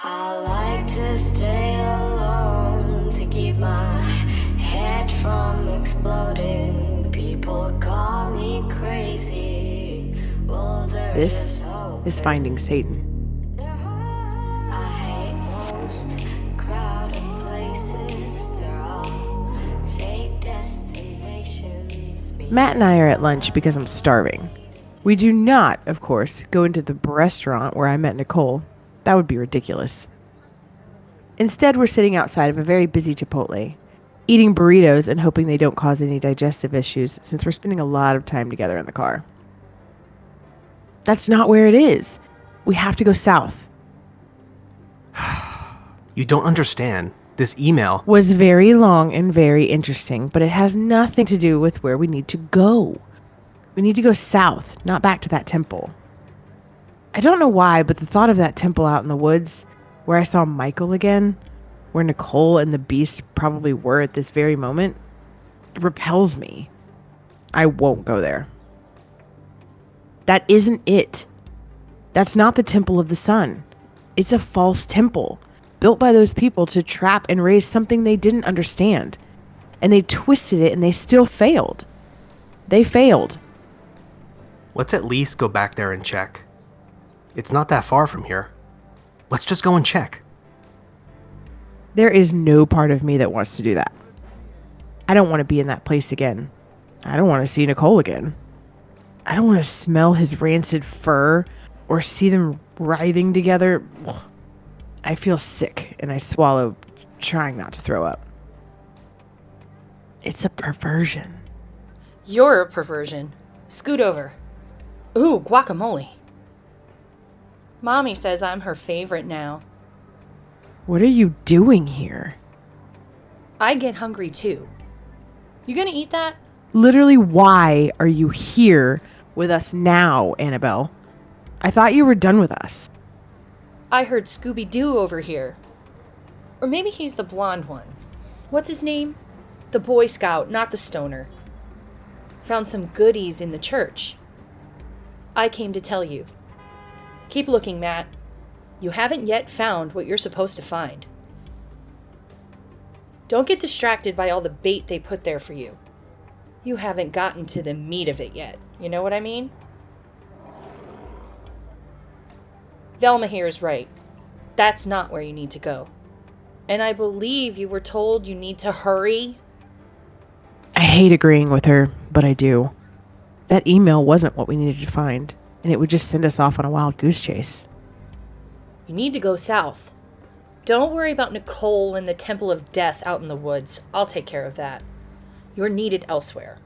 I like to stay alone to keep my head from exploding. People call me crazy. Well, This is Finding Satan. I hate most crowded places. They're all fake destinations. Matt and I are at lunch because I'm starving. We do not, of course, go into the restaurant where I met Nicole. That would be ridiculous. Instead, we're sitting outside of a very busy Chipotle, eating burritos and hoping they don't cause any digestive issues since we're spending a lot of time together in the car. That's not where it is. We have to go south. You don't understand. This email Was very long and very interesting, but it has nothing to do with where we need to go. We need to go south, not back to that temple. I don't know why, but the thought of that temple out in the woods, where I saw Michael again, where Nicole and the beast probably were at this very moment, repels me. I won't go there. That isn't it. That's not the Temple of the Sun. It's a false temple, built by those people to trap and raise something they didn't understand. And they twisted it and they still failed. They failed. Let's at least go back there and check. It's not that far from here. Let's just go and check. There is no part of me that wants to do that. I don't want to be in that place again. I don't want to see Nicole again. I don't want to smell his rancid fur or see them writhing together. I feel sick and I swallow, trying not to throw up. It's a perversion. You're a perversion. Scoot over. Ooh, guacamole. Mommy says I'm her favorite now. What are you doing here? I get hungry too. You gonna eat that? Literally, why are you here with us now, Anabelle? I thought you were done with us. I heard Scooby-Doo over here. Or maybe he's the blonde one. What's his name? The Boy Scout, not the stoner. Found some goodies in the church. I came to tell you. Keep looking, Matt. You haven't yet found what you're supposed to find. Don't get distracted by all the bait they put there for you. You haven't gotten to the meat of it yet. You know what I mean? Velma here is right. That's not where you need to go. And I believe you were told you need to hurry. I hate agreeing with her, but I do. That email wasn't what we needed to find, and it would just send us off on a wild goose chase. You need to go south. Don't worry about Nicole and the Temple of Death out in the woods. I'll take care of that. You're needed elsewhere.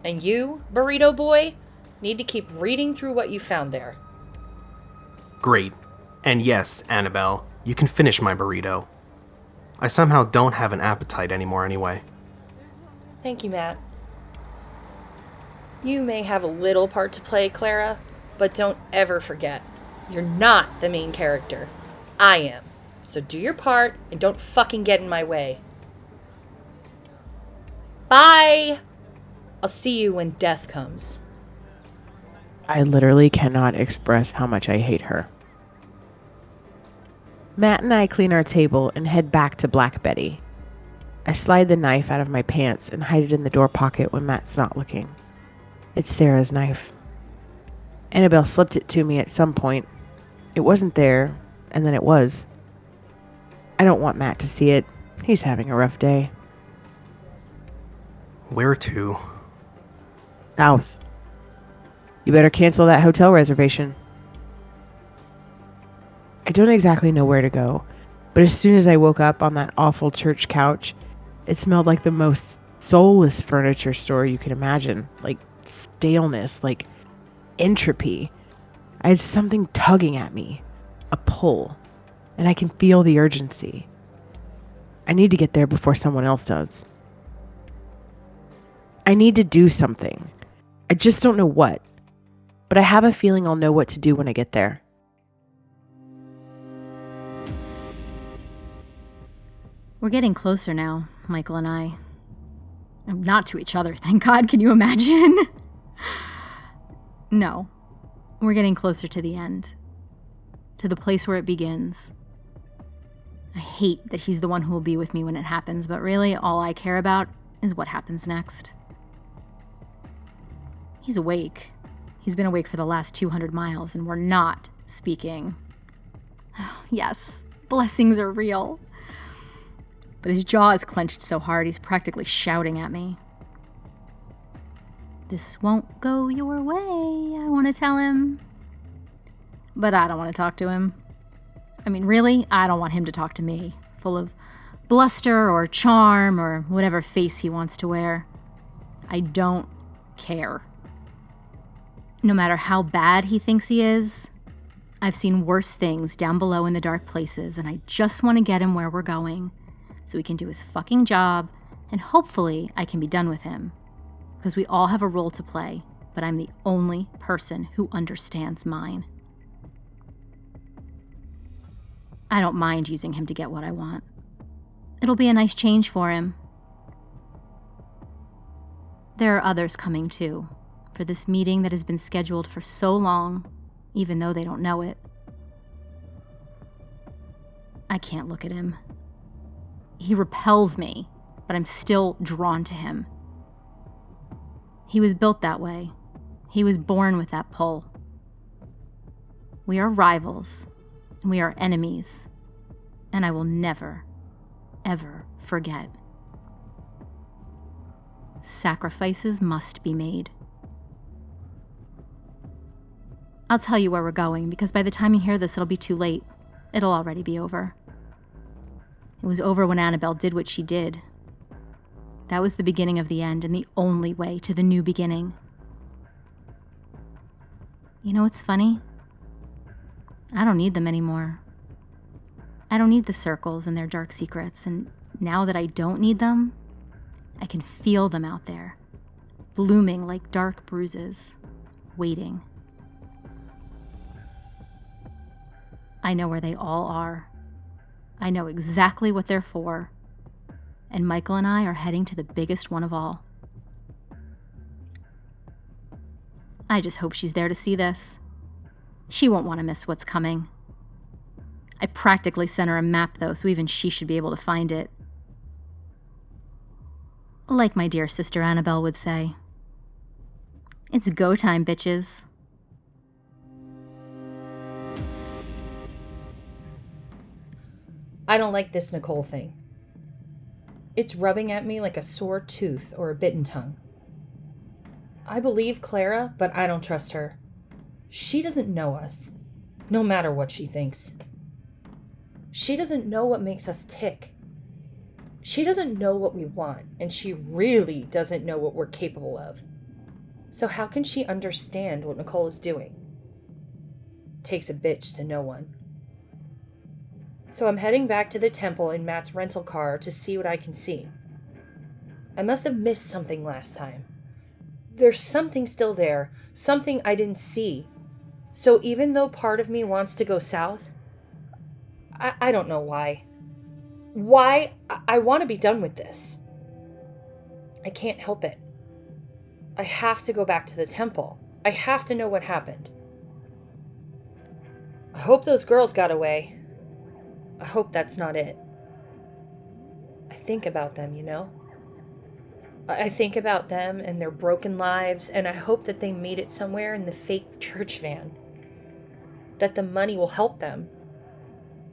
And you, Burrito Boy, need to keep reading through what you found there. Great. And yes, Anabelle, you can finish my burrito. I somehow don't have an appetite anymore anyway. Thank you, Matt. You may have a little part to play, Clara, but don't ever forget, you're not the main character. I am. So do your part and don't fucking get in my way. Bye! I'll see you when death comes. I literally cannot express how much I hate her. Matt and I clean our table and head back to Black Betty. I slide the knife out of my pants and hide it in the door pocket when Matt's not looking. It's Sarah's knife. Anabelle slipped it to me at some point. It wasn't there, and then it was. I don't want Matt to see it. He's having a rough day. Where to? South. You better cancel that hotel reservation. I don't exactly know where to go, but as soon as I woke up on that awful church couch, it smelled like the most soulless furniture store you could imagine. Like staleness, like entropy. I had something tugging at me. A pull. And I can feel the urgency. I need to get there before someone else does. I need to do something. I just don't know what. But I have a feeling I'll know what to do when I get there. We're getting closer now, Michael and I. Not to each other, thank God. Can you imagine? No. We're getting closer to the end. To the place where it begins. I hate that he's the one who will be with me when it happens, but really all I care about is what happens next. He's awake. He's been awake for the last 200 miles, and we're not speaking. Yes, blessings are real. But his jaw is clenched so hard he's practically shouting at me. This won't go your way, I want to tell him. But I don't want to talk to him. I mean, really, I don't want him to talk to me, full of bluster or charm or whatever face he wants to wear. I don't care. No matter how bad he thinks he is, I've seen worse things down below in the dark places, and I just want to get him where we're going so he can do his fucking job, and hopefully I can be done with him. Because we all have a role to play, but I'm the only person who understands mine. I don't mind using him to get what I want. It'll be a nice change for him. There are others coming too, for this meeting that has been scheduled for so long, even though they don't know it. I can't look at him. He repels me, but I'm still drawn to him. He was built that way. He was born with that pull. We are rivals, and we are enemies, and I will never, ever forget. Sacrifices must be made. I'll tell you where we're going, because by the time you hear this, it'll be too late. It'll already be over. It was over when Anabelle did what she did. That was the beginning of the end, and the only way to the new beginning. You know what's funny? I don't need them anymore. I don't need the circles and their dark secrets, and now that I don't need them, I can feel them out there, blooming like dark bruises, waiting. I know where they all are. I know exactly what they're for. And Michael and I are heading to the biggest one of all. I just hope she's there to see this. She won't want to miss what's coming. I practically sent her a map, though, so even she should be able to find it. Like my dear sister Anabelle would say, it's go time, bitches. I don't like this Nicole thing. It's rubbing at me like a sore tooth or a bitten tongue. I believe Clara, but I don't trust her. She doesn't know us, no matter what she thinks. She doesn't know what makes us tick. She doesn't know what we want, and she really doesn't know what we're capable of. So how can she understand what Nicole is doing? Takes a bitch to know one. So I'm heading back to the temple in Matt's rental car to see what I can see. I must have missed something last time. There's something still there, something I didn't see. So even though part of me wants to go south, I don't know why. Why? I want to be done with this. I can't help it. I have to go back to the temple. I have to know what happened. I hope those girls got away. I hope that's not it. I think about them, you know? I think about them and their broken lives, and I hope that they made it somewhere in the fake church van. That the money will help them.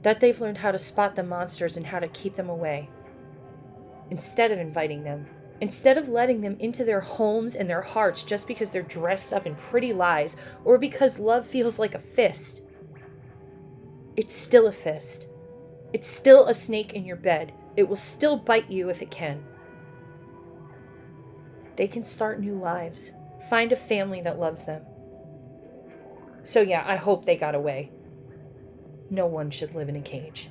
That they've learned how to spot the monsters and how to keep them away. Instead of inviting them. Instead of letting them into their homes and their hearts just because they're dressed up in pretty lies or because love feels like a fist. It's still a fist. It's still a snake in your bed. It will still bite you if it can. They can start new lives. Find a family that loves them. So yeah, I hope they got away. No one should live in a cage.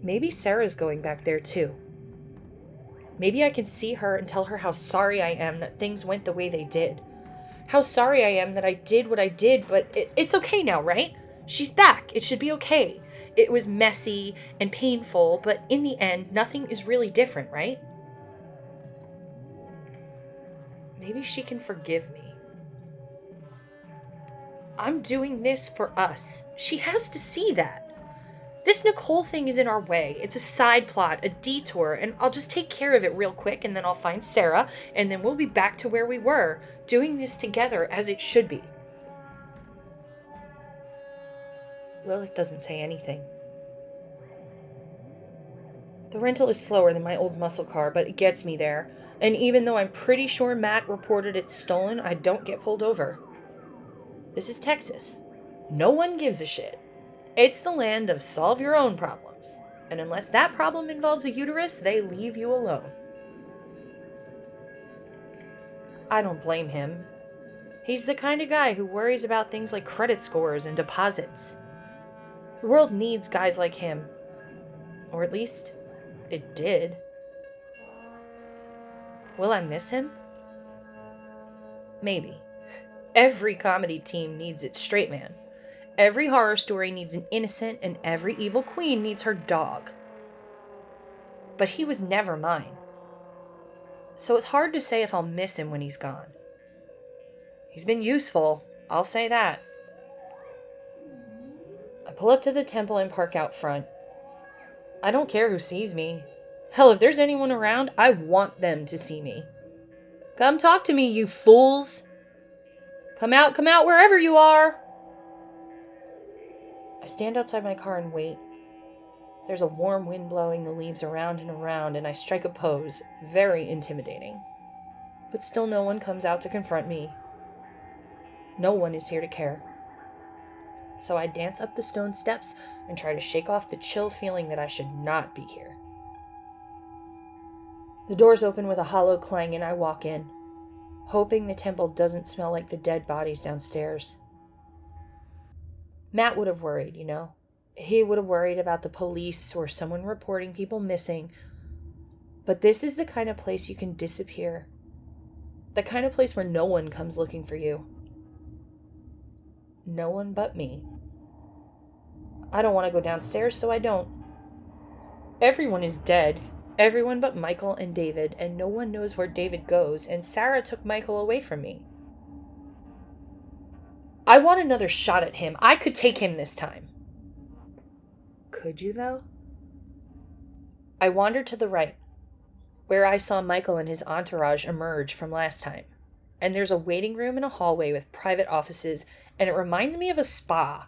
Maybe Sarah's going back there too. Maybe I can see her and tell her how sorry I am that things went the way they did. How sorry I am that I did what I did, but it's okay now, right? She's back. It should be okay. It was messy and painful, but in the end, nothing is really different, right? Maybe she can forgive me. I'm doing this for us. She has to see that. This Nicole thing is in our way. It's a side plot, a detour, and I'll just take care of it real quick, and then I'll find Sarah, and then we'll be back to where we were, doing this together as it should be. Lilith doesn't say anything. The rental is slower than my old muscle car, but it gets me there. And even though I'm pretty sure Matt reported it stolen, I don't get pulled over. This is Texas. No one gives a shit. It's the land of solve your own problems. And unless that problem involves a uterus, they leave you alone. I don't blame him. He's the kind of guy who worries about things like credit scores and deposits. The world needs guys like him. Or at least, it did. Will I miss him? Maybe. Every comedy team needs its straight man. Every horror story needs an innocent, and every evil queen needs her dog. But he was never mine. So it's hard to say if I'll miss him when he's gone. He's been useful, I'll say that. I pull up to the temple and park out front. I don't care who sees me. Hell, if there's anyone around, I want them to see me. Come talk to me, you fools! Come out, wherever you are! I stand outside my car and wait. There's a warm wind blowing the leaves around and around, and I strike a pose, very intimidating. But still no one comes out to confront me. No one is here to care. So I dance up the stone steps and try to shake off the chill feeling that I should not be here. The doors open with a hollow clang and I walk in, hoping the temple doesn't smell like the dead bodies downstairs. Matt would have worried, you know. He would have worried about the police or someone reporting people missing. But this is the kind of place you can disappear. The kind of place where no one comes looking for you. No one but me. I don't want to go downstairs, so I don't. Everyone is dead. Everyone but Michael and David, and no one knows where David goes, and Sarah took Michael away from me. I want another shot at him. I could take him this time. Could you, though? I wandered to the right, where I saw Michael and his entourage emerge from last time. And there's a waiting room and a hallway with private offices, and it reminds me of a spa.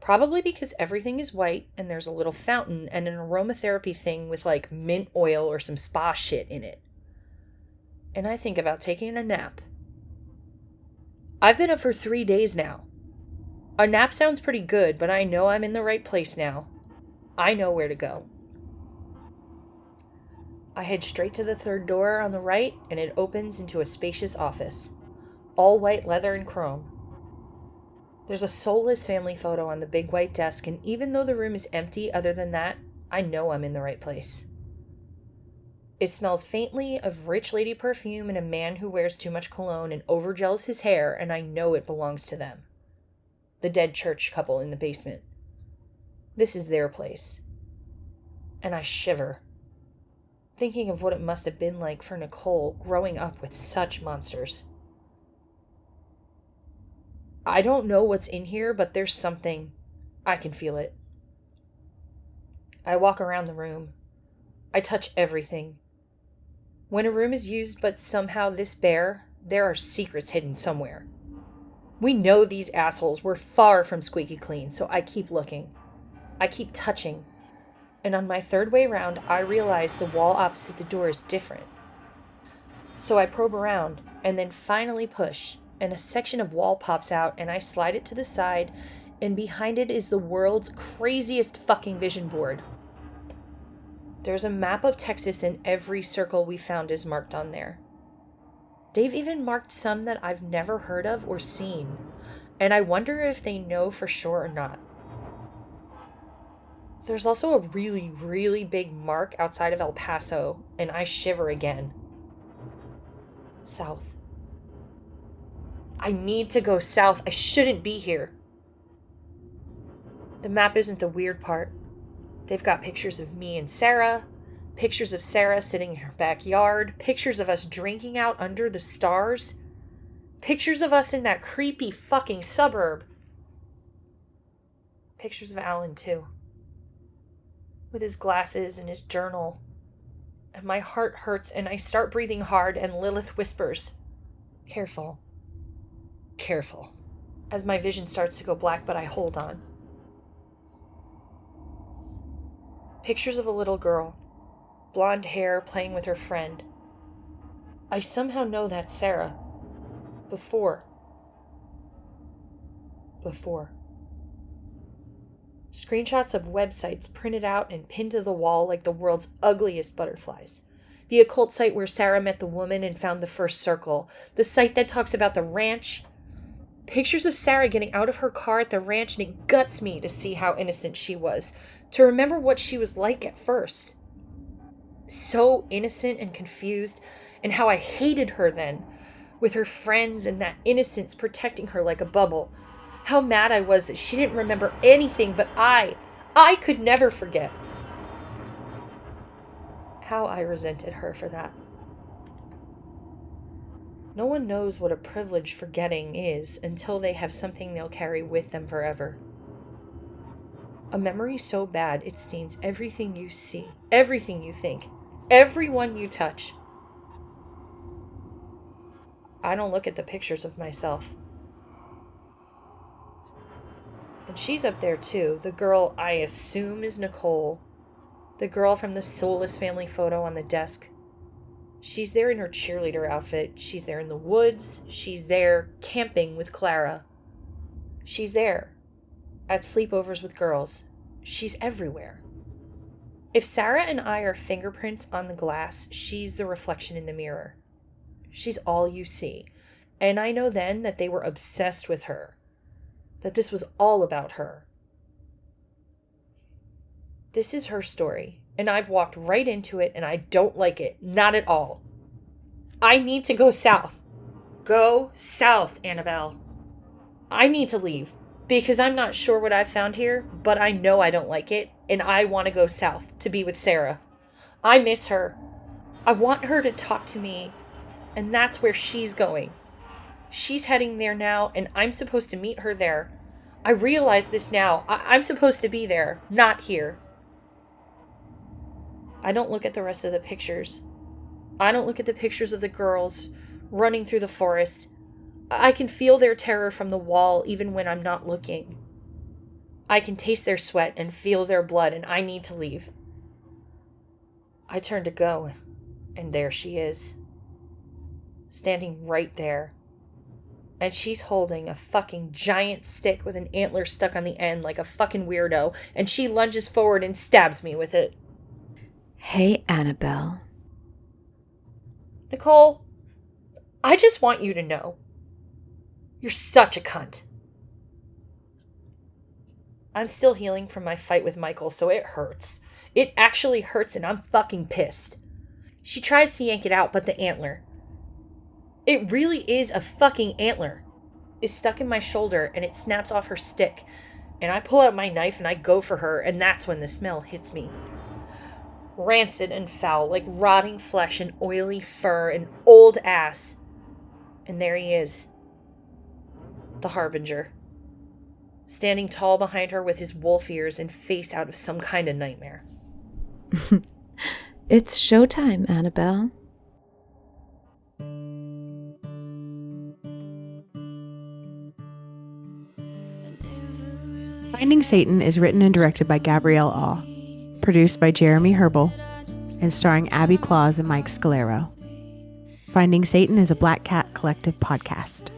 Probably because everything is white, and there's a little fountain and an aromatherapy thing with like mint oil or some spa shit in it. And I think about taking a nap. I've been up for 3 days now. A nap sounds pretty good, but I know I'm in the right place now. I know where to go. I head straight to the third door on the right, and it opens into a spacious office. All white leather and chrome. There's a soulless family photo on the big white desk, and even though the room is empty other than that, I know I'm in the right place. It smells faintly of rich lady perfume and a man who wears too much cologne and overgels his hair, and I know it belongs to them. The dead church couple in the basement. This is their place. And I shiver, thinking of what it must have been like for Nicole growing up with such monsters. I don't know what's in here, but there's something. I can feel it. I walk around the room. I touch everything. When a room is used but somehow this bare, there are secrets hidden somewhere. We know these assholes were far from squeaky clean, so I keep looking. I keep touching. And on my third way round, I realize the wall opposite the door is different. So I probe around, and then finally push, and a section of wall pops out, and I slide it to the side, and behind it is the world's craziest fucking vision board. There's a map of Texas, and every circle we found is marked on there. They've even marked some that I've never heard of or seen, and I wonder if they know for sure or not. There's also a really, really big mark outside of El Paso, and I shiver again. South. I need to go south. I shouldn't be here. The map isn't the weird part. They've got pictures of me and Sarah, pictures of Sarah sitting in her backyard, pictures of us drinking out under the stars, pictures of us in that creepy fucking suburb. Pictures of Alan, too. with his glasses and his journal. And my heart hurts and I start breathing hard and Lilith whispers, "Careful. Careful." As my vision starts to go black, but I hold on. Pictures of a little girl, blonde hair, playing with her friend. I somehow know that's Sarah. Before. Screenshots of websites printed out and pinned to the wall like the world's ugliest butterflies. The occult site where Sarah met the woman and found the first circle. The site that talks about the ranch. Pictures of Sarah getting out of her car at the ranch, and it guts me to see how innocent she was. To remember what she was like at first. So innocent and confused, and how I hated her then, with her friends and that innocence protecting her like a bubble. How mad I was that she didn't remember anything, but I could never forget. How I resented her for that. No one knows what a privilege forgetting is until they have something they'll carry with them forever. A memory so bad it stains everything you see, everything you think, everyone you touch. I don't look at the pictures of myself. And she's up there too, the girl I assume is Nicole, the girl from the soulless family photo on the desk. She's there in her cheerleader outfit. She's there in the woods. She's there camping with Clara. She's there at sleepovers with girls. She's everywhere. If Sarah and I are fingerprints on the glass, she's the reflection in the mirror. She's all you see. And I know then that they were obsessed with her. That this was all about her. This is her story. And I've walked right into it and I don't like it. Not at all. I need to go south. Go south, Anabelle. I need to leave because I'm not sure what I've found here, but I know I don't like it and I want to go south to be with Sarah. I miss her. I want her to talk to me, and that's where she's going. She's heading there now and I'm supposed to meet her there. I realize this now. I'm supposed to be there, not here. I don't look at the rest of the pictures. I don't look at the pictures of the girls running through the forest. I can feel their terror from the wall even when I'm not looking. I can taste their sweat and feel their blood, and I need to leave. I turn to go, and there she is. Standing right there. And she's holding a fucking giant stick with an antler stuck on the end like a fucking weirdo, and she lunges forward and stabs me with it. Hey, Anabelle. Nicole, I just want you to know. You're such a cunt. I'm still healing from my fight with Michael, so it hurts. It actually hurts and I'm fucking pissed. She tries to yank it out, but the antler. It really is a fucking antler. Is stuck in my shoulder and it snaps off her stick. And I pull out my knife and I go for her, and that's when the smell hits me. Rancid and foul, like rotting flesh and oily fur and old ass. And there he is. The Harbinger. Standing tall behind her with his wolf ears and face out of some kind of nightmare. It's showtime, Anabelle. Finding Satan is written and directed by Gabrielle Awe, produced by Jeremy Herbal, and starring Abby Claus and Mike Scalero. Finding Satan is a Black Cat Collective podcast.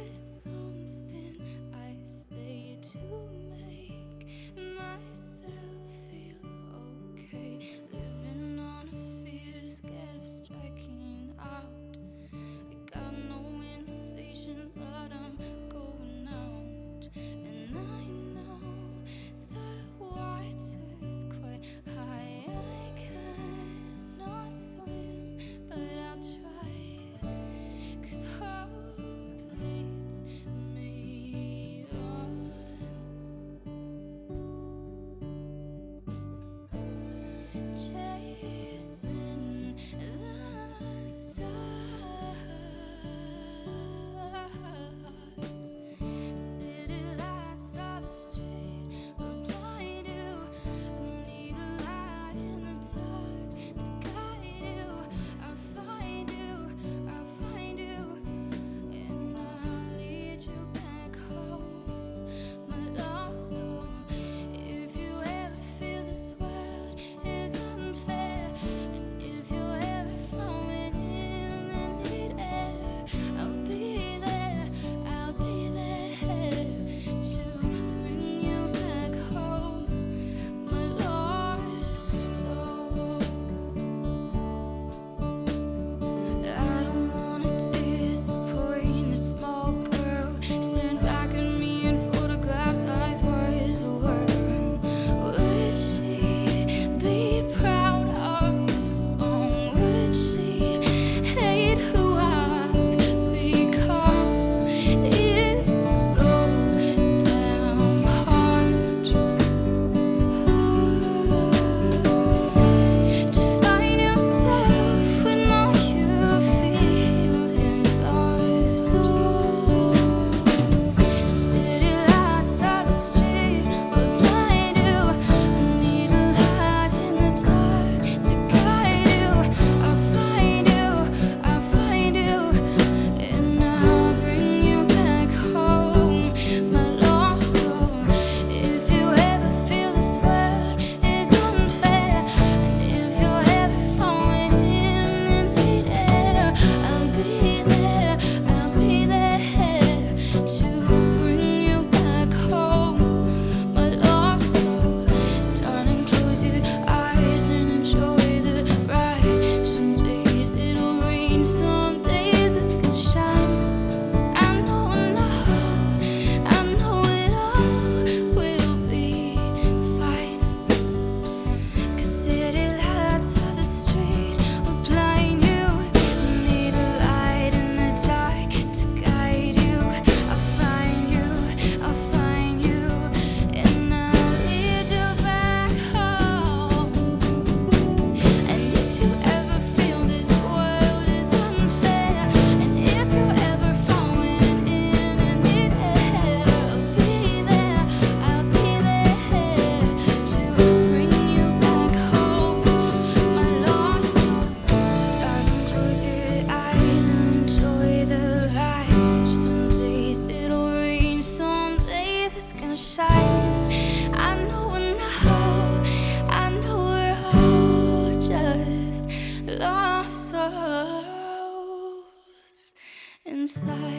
inside.